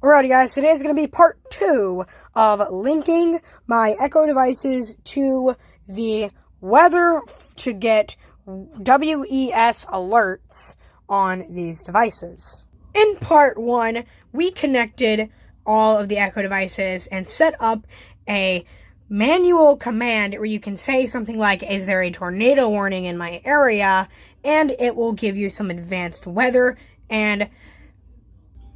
Alrighty guys, today is going to be part 2 of linking my Echo devices to the weather to get WES alerts on these devices. In part 1, we connected all of the Echo devices and set up a manual command where you can say something like, is there a tornado warning in my area? And it will give you some advanced weather and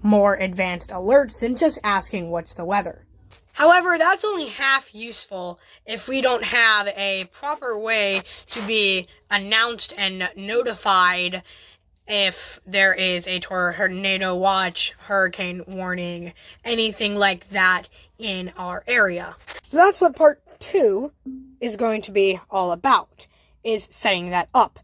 more advanced alerts than just asking what's the weather. However, that's only half useful if we don't have a proper way to be announced and notified if there is a tornado watch, hurricane warning, anything like that in our area. So that's what part 2 is going to be all about, is setting that up.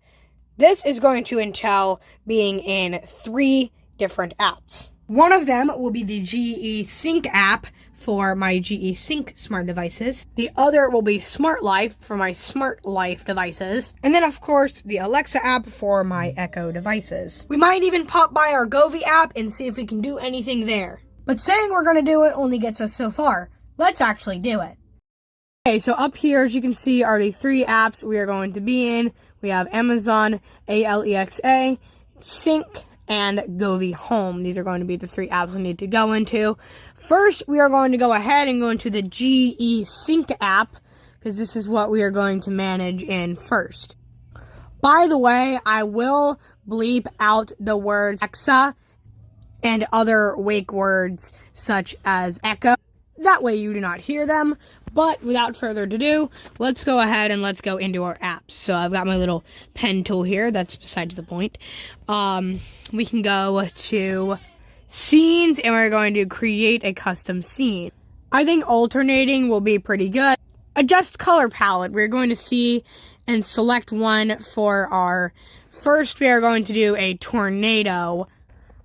This is going to entail being in 3 different apps. One of them will be the GE Sync app for my GE Sync smart devices. The other will be Smart Life for my Smart Life devices. And then, of course, the Alexa app for my Echo devices. We might even pop by our Govee app and see if we can do anything there. But saying we're going to do it only gets us so far. Let's actually do it. Okay, so up here, as you can see, are the 3 apps we are going to be in. We have Amazon, Alexa, Sync, and Govee Home. These are going to be the 3 apps we need to go into. First, we are going to go ahead and go into the GE Sync app, because this is what we are going to manage in first. By the way, I will bleep out the words Alexa and other wake words such as Echo. That way you do not hear them. But without further ado, let's go ahead and let's go into our apps. So I've got my little pen tool here. That's besides the point. We can go to scenes and we're going to create a custom scene. I think alternating will be pretty good. Adjust color palette. We're going to see and select one for our first. We are going to do a tornado.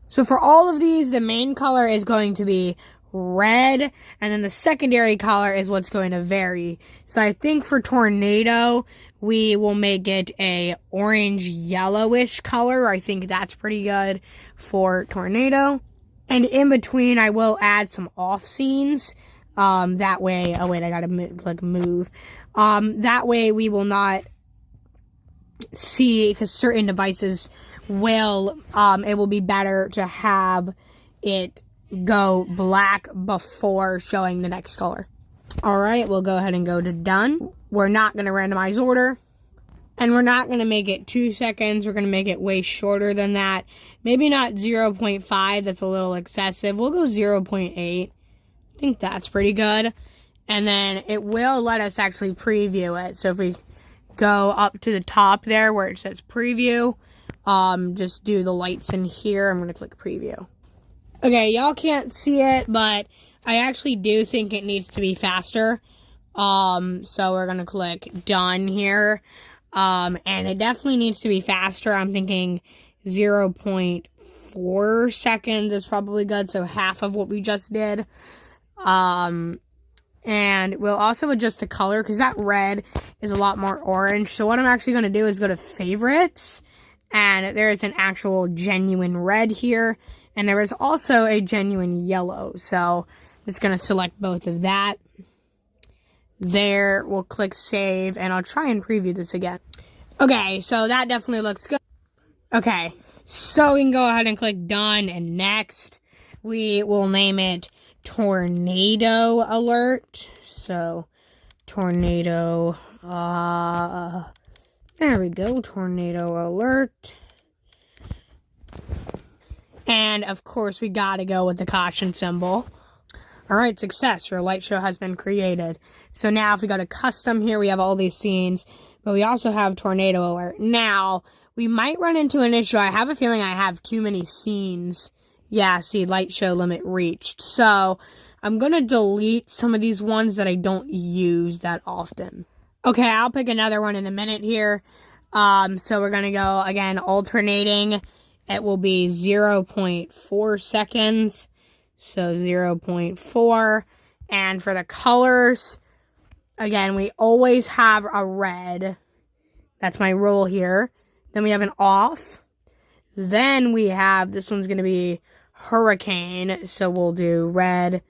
So for all of these, the main color is going to be red, and then the secondary color is what's going to vary. So I think for tornado, we will make it a orange yellowish color. I think that's pretty good for tornado. And in between, I will add some off scenes. That way, oh wait, I gotta move. That way we will not see, because certain devices will, it will be better to have it go black before showing the next color. Alright, we'll go ahead and go to done. We're not going to randomize order. And we're not going to make it 2 seconds. We're going to make it way shorter than that. Maybe not 0.5. That's a little excessive. We'll go 0.8. I think that's pretty good. And then it will let us actually preview it. So if we go up to the top there where it says preview, just do the lights in here. I'm going to click preview. Okay, y'all can't see it, but I actually do think it needs to be faster. So we're going to click done here. And it definitely needs to be faster. I'm thinking 0.4 seconds is probably good. So half of what we just did. And we'll also adjust the color because that red is a lot more orange. So what I'm actually going to do is go to favorites. And there is an actual genuine red here. And there is also a genuine yellow. So I'm just going to select both of that. There, we'll click save, and I'll try and preview this again. Okay, so that definitely looks good. Okay, so we can go ahead and click done, and next we will name it Tornado Alert. So, Tornado, there we go, Tornado Alert. And, of course, we gotta go with the caution symbol. Alright, success. Your light show has been created. So now if we go to custom here, we have all these scenes. But we also have tornado alert. Now, we might run into an issue. I have a feeling I have too many scenes. Yeah, see, light show limit reached. So, I'm gonna delete some of these ones that I don't use that often. Okay, I'll pick another one in a minute here. So we're gonna go, again, alternating. It will be 0.4 seconds. So 0.4. And for the colors, again, we always have a red. That's my rule here. Then we have an off. Then we have, this one's going to be hurricane. So we'll do red.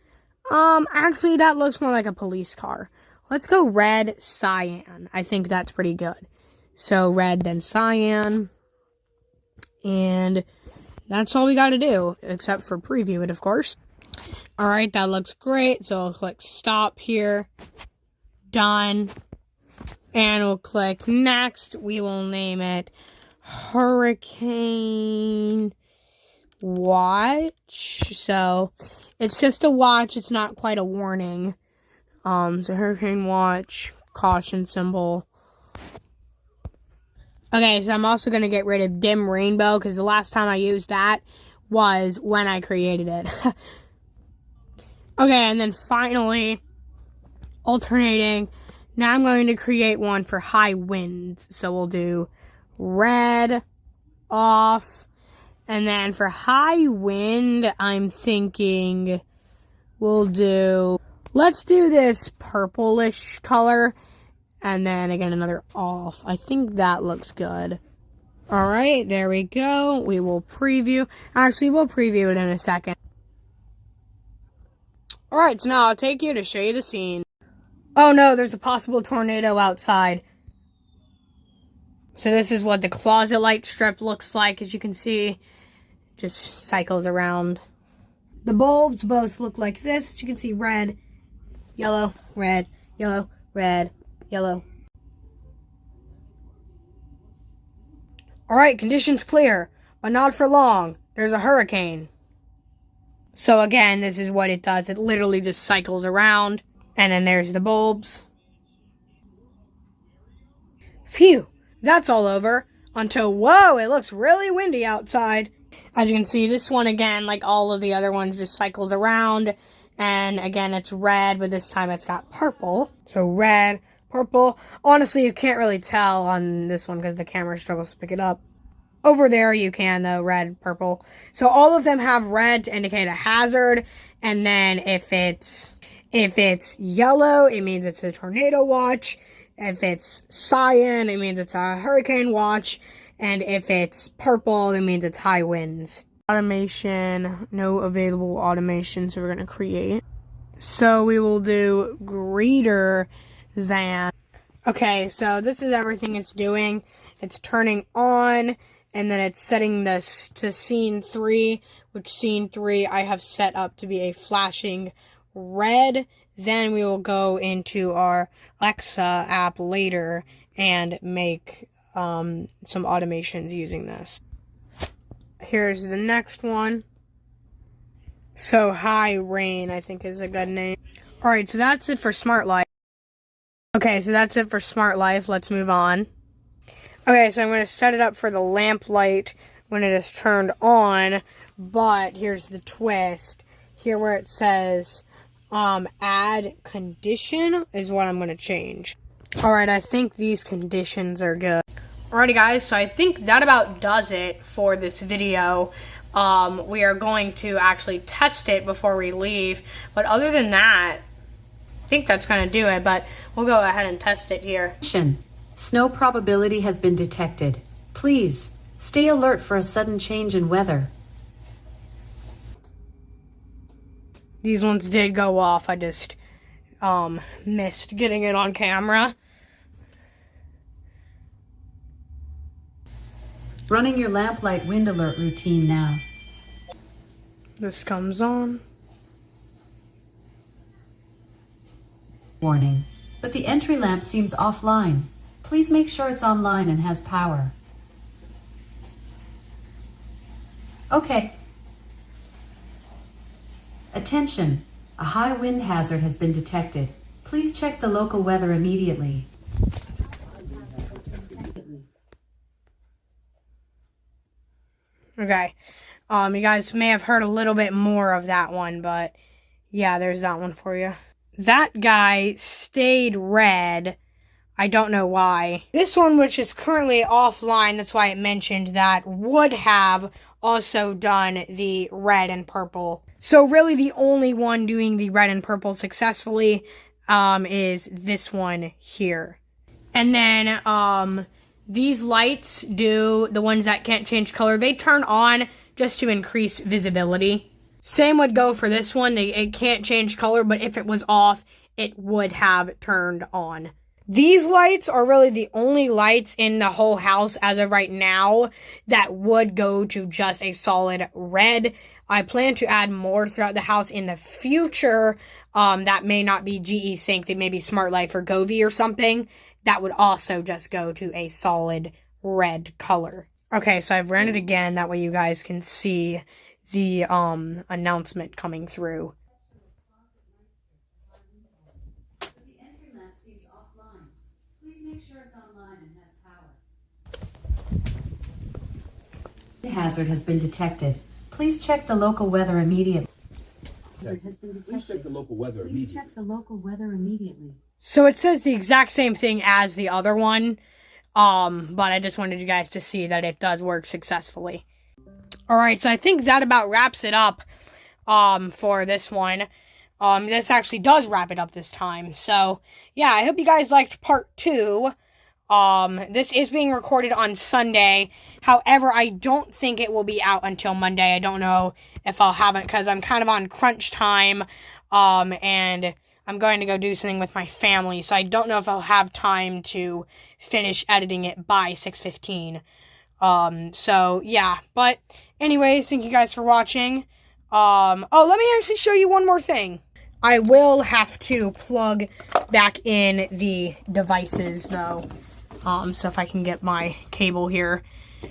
Actually, that looks more like a police car. Let's go red cyan. I think that's pretty good. So red, then cyan. And that's all we got to do, except for preview it, of course. All right, that looks great. So I'll click stop here. Done. And we'll click next. We will name it Hurricane Watch. So it's just a watch. It's not quite a warning. So Hurricane Watch, caution symbol. Okay, so I'm also going to get rid of Dim Rainbow because the last time I used that was when I created it. Okay, and then finally, alternating. Now I'm going to create one for high winds. So we'll do red, off. And then for high wind, I'm thinking we'll do, let's do this purplish color. And then again, another off. I think that looks good. All right, there we go. We will preview. Actually, we'll preview it in a second. All right, so now I'll take you to show you the scene. Oh no, there's a possible tornado outside. So this is what the closet light strip looks like, as you can see. Just cycles around. The bulbs both look like this. As you can see, red, yellow, red, yellow, red, yellow. Alright, conditions clear, but not for long. There's a hurricane. So again, this is what it does. It literally just cycles around. And then there's the bulbs. Phew, that's all over. Until, whoa, it looks really windy outside. As you can see, this one again, like all of the other ones, just cycles around. And again, it's red, but this time it's got purple. So red, purple. Honestly, you can't really tell on this one because the camera struggles to pick it up. Over there, you can, though, red, purple. So all of them have red to indicate a hazard. And then if it's yellow, it means it's a tornado watch. If it's cyan, it means it's a hurricane watch. And if it's purple, it means it's high winds. Automation, no available automation, so we're going to create. So we will do greater than. Okay, so this is everything it's doing. It's turning on, and then it's setting this to scene 3, which scene 3 I have set up to be a flashing red. Then we will go into our Alexa app later and make some automations using this. Here's the next one. So high rain, I think, is a good name. Alright, so that's it for Smart Life. Okay, so that's it for Smart Life. Let's move on. Okay, so I'm going to set it up for the lamp light when it is turned on. But here's the twist. Here where it says add condition is what I'm going to change. Alright, I think these conditions are good. Alrighty guys, so I think that about does it for this video. We are going to actually test it before we leave. But other than that, I think that's going to do it. But we'll go ahead and test it here. Snow probability has been detected. Please, stay alert for a sudden change in weather. These ones did go off. I just missed getting it on camera. Running your lamplight wind alert routine now. This comes on. Warning, but the entry lamp seems offline. Please make sure it's online and has power. Okay. Attention, a high wind hazard has been detected. Please check the local weather immediately. Okay. You guys may have heard a little bit more of that one, but yeah, there's that one for you. That guy stayed red. I don't know why. This one, which is currently offline, that's why it mentioned that, would have also done the red and purple. So really the only one doing the red and purple successfully is this one here. And then these lights do, the ones that can't change color, they turn on just to increase visibility. Same would go for this one. It can't change color, but if it was off, it would have turned on. These lights are really the only lights in the whole house as of right now that would go to just a solid red. I plan to add more throughout the house in the future. That may not be GE Sync. They may be Smart Life or Govee or something. That would also just go to a solid red color. Okay, so I've ran it again. That way you guys can see the announcement coming through. Hazard has been detected. Please check the local weather immediately. Please check the local weather immediately. Please check the local weather immediately. So it says the exact same thing as the other one, but I just wanted you guys to see that it does work successfully. Alright, so I think that about wraps it up for this one. This actually does wrap it up this time. So, yeah, I hope you guys liked part 2. This is being recorded on Sunday. However, I don't think it will be out until Monday. I don't know if I'll have it because I'm kind of on crunch time. And I'm going to go do something with my family. So I don't know if I'll have time to finish editing it by 6:15. So yeah, but anyways, thank you guys for watching. Oh, let me actually show you one more thing. I will have to plug back in the devices though. So if I can get my cable here.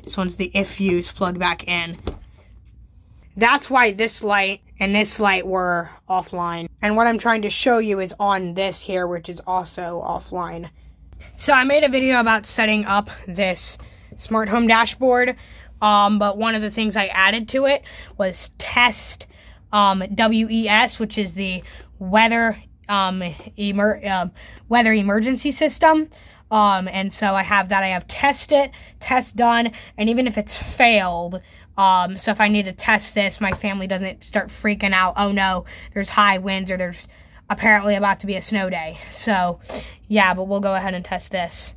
This one's the if-use plug back in. That's why this light and this light were offline. And what I'm trying to show you is on this here, which is also offline. So I made a video about setting up this smart home dashboard. But one of the things I added to it was test WES, which is the weather emergency system. And so I have that. I have test done, and even if it's failed, so if I need to test this, my family doesn't start freaking out, oh no, there's high winds or there's apparently about to be a snow day. So, yeah, but we'll go ahead and test this.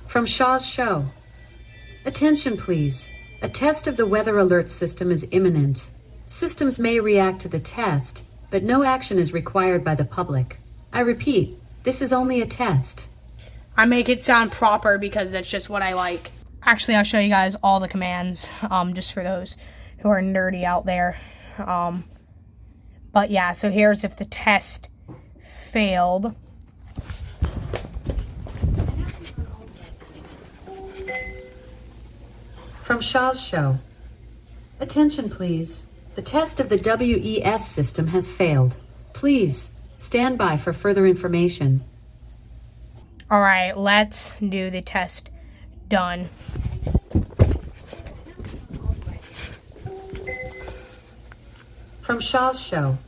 From Shaw's Show. Attention, please. A test of the weather alert system is imminent. Systems may react to the test, but no action is required by the public. I repeat, this is only a test. I make it sound proper because that's just what I like. Actually, I'll show you guys all the commands, just for those who are nerdy out there. But yeah, so here's if the test failed. From Shaw's Show. Attention, please. The test of the WES system has failed. Please, stand by for further information. Alright, let's do the test. Done. From Shaw's Show.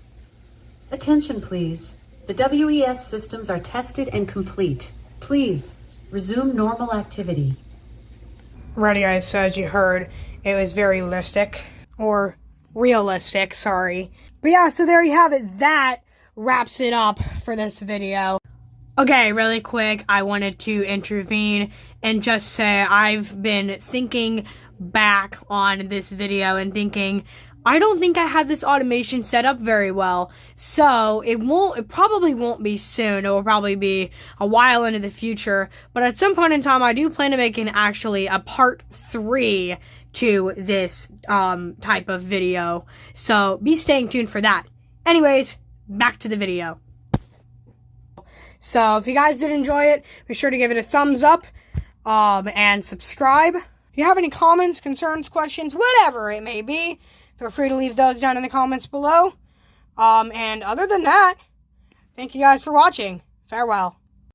Attention, please. The WES systems are tested and complete. Please, resume normal activity. Righty guys, so as you heard, it was very realistic, sorry. But yeah, so there you have it. That wraps it up for this video. Okay, really quick, I wanted to intervene and just say I've been thinking back on this video and thinking, I don't think I had this automation set up very well. So it probably won't be soon. It will probably be a while into the future. But at some point in time, I do plan to make actually a part 3 to this type of video. So be staying tuned for that. Anyways, back to the video. So if you guys did enjoy it, be sure to give it a thumbs up and subscribe. If you have any comments, concerns, questions, whatever it may be, feel free to leave those down in the comments below. And other than that, thank you guys for watching. Farewell.